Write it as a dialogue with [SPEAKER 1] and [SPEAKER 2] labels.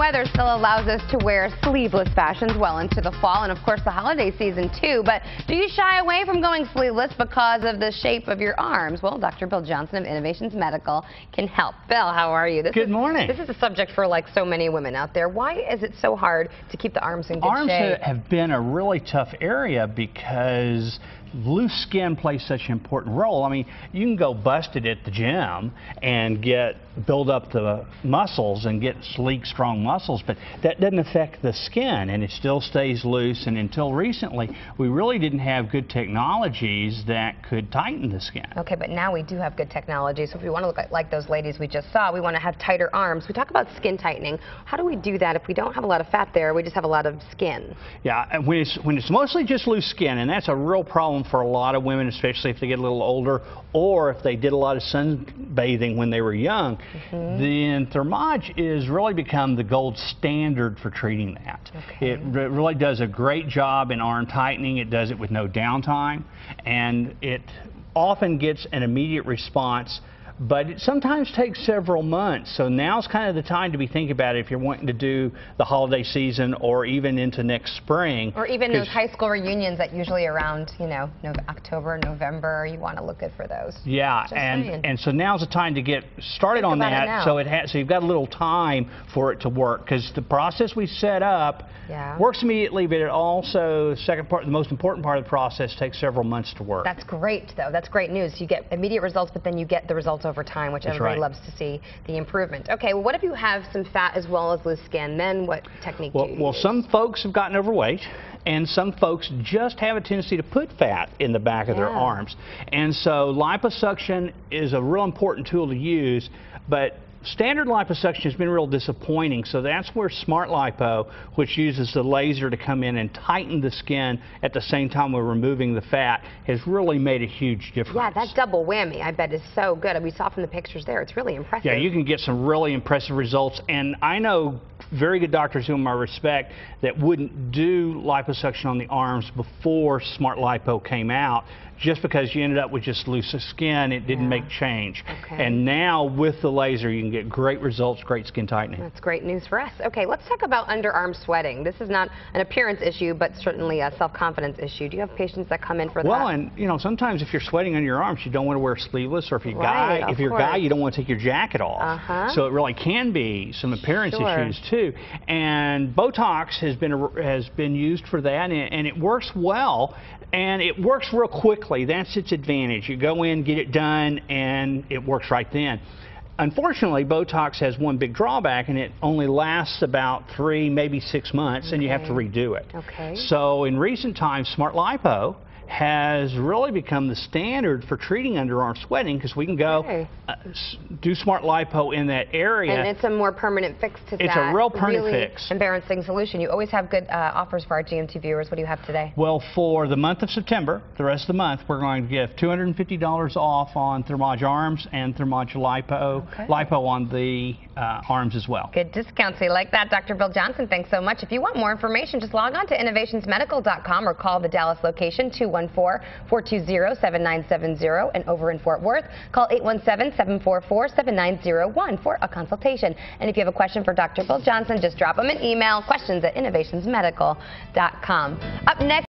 [SPEAKER 1] weather still allows us to wear sleeveless fashions well into the fall and, of course, the holiday season, too. But do you shy away from going sleeveless because of the shape of your arms? Well, Dr. Bill Johnson of Innovations Medical can help. Bill, how are you?
[SPEAKER 2] Good morning.
[SPEAKER 1] This is a subject for, like, so many women out there. Why is it so hard to keep the arms in good shape?
[SPEAKER 2] Arms have been a really tough area because loose skin plays such an important role. I mean, you can go busted at the gym and build up the muscles and get sleek, strong muscles, but that doesn't affect the skin, and it still stays loose. And until recently, we really didn't have good technologies that could tighten the skin.
[SPEAKER 1] Okay, but now we do have good technology. So if we want to look like those ladies we just saw, we want to have tighter arms. We talk about skin tightening. How do we do that if we don't have a lot of fat there? We just have a lot of skin.
[SPEAKER 2] Yeah, and when it's mostly just loose skin, and that's a real problem for a lot of women, especially if they get a little older or if they did a lot of sunbathing when they were young, then Thermage is really become the gold standard for treating that.
[SPEAKER 1] Okay.
[SPEAKER 2] It really does a great job in arm tightening. It does it with no downtime, and it often gets an immediate response, but it sometimes takes several months. So now's kind of the time to be thinking about it if you're wanting to do the holiday season or even into next spring.
[SPEAKER 1] Or even those high school reunions that usually around, you know, October, November, you want to look good for those.
[SPEAKER 2] Yeah, and so now's the time to get started on that. So you've got a little time for it to work, because the process we set up works immediately, but it also, the most important part of the process takes several months to work.
[SPEAKER 1] That's great, though. That's great news. You get immediate results, but then you get the results over time, which everybody loves to see the improvement. Okay, well, what if you have some fat as well as loose skin? Then what technique do you use?
[SPEAKER 2] Well, some folks have gotten overweight, and some folks just have a tendency to put fat in the back of their arms. And so liposuction is a real important tool to use, but standard liposuction has been real disappointing, so that's where Smart Lipo, which uses the laser to come in and tighten the skin at the same time we're removing the fat, has really made a huge difference.
[SPEAKER 1] Yeah, that double whammy, I bet, is so good. We saw from the pictures there. It's really impressive.
[SPEAKER 2] Yeah, you can get some really impressive results, and I know very good doctors whom I respect that wouldn't do liposuction on the arms before Smart Lipo came out, just because you ended up with just loose skin. It didn't make change. And now with the laser, you can get great results, great skin tightening.
[SPEAKER 1] That's great news for us. Okay, let's talk about underarm sweating. This is not an appearance issue, but certainly a self-confidence issue. Do you have patients that come in for that?
[SPEAKER 2] Well, and you know, sometimes if you're sweating on your arms, you don't want to wear sleeveless, or if you're a guy, you don't want to take your jacket off. So it really can be some appearance issues too. And Botox has been used for that, and it works well, and it works real quickly. That's its advantage. You go in, get it done, and it works right then. Unfortunately, Botox has one big drawback, and it only lasts about 3, maybe 6 months, and you have to redo it. So in recent times, Smart Lipo has really become the standard for treating underarm sweating, because we can go do Smart Lipo in that area.
[SPEAKER 1] And it's a more permanent fix to that.
[SPEAKER 2] It's a real permanent fix.
[SPEAKER 1] Embarrassing solution. You always have good offers for our GMT viewers. What do you have today?
[SPEAKER 2] Well, for the month of September, the rest of the month, we're going to give $250 off on Thermage arms and Thermage Lipo, Lipo on the arms as well.
[SPEAKER 1] Good discounts. So you like that, Dr. Bill Johnson. Thanks so much. If you want more information, just log on to innovationsmedical.com or call the Dallas location 214-420-7970, and over in Fort Worth, call 817-744-7901 for a consultation. And if you have a question for Dr. Bill Johnson, just drop him an email, questions@innovationsmedical.com. Up next.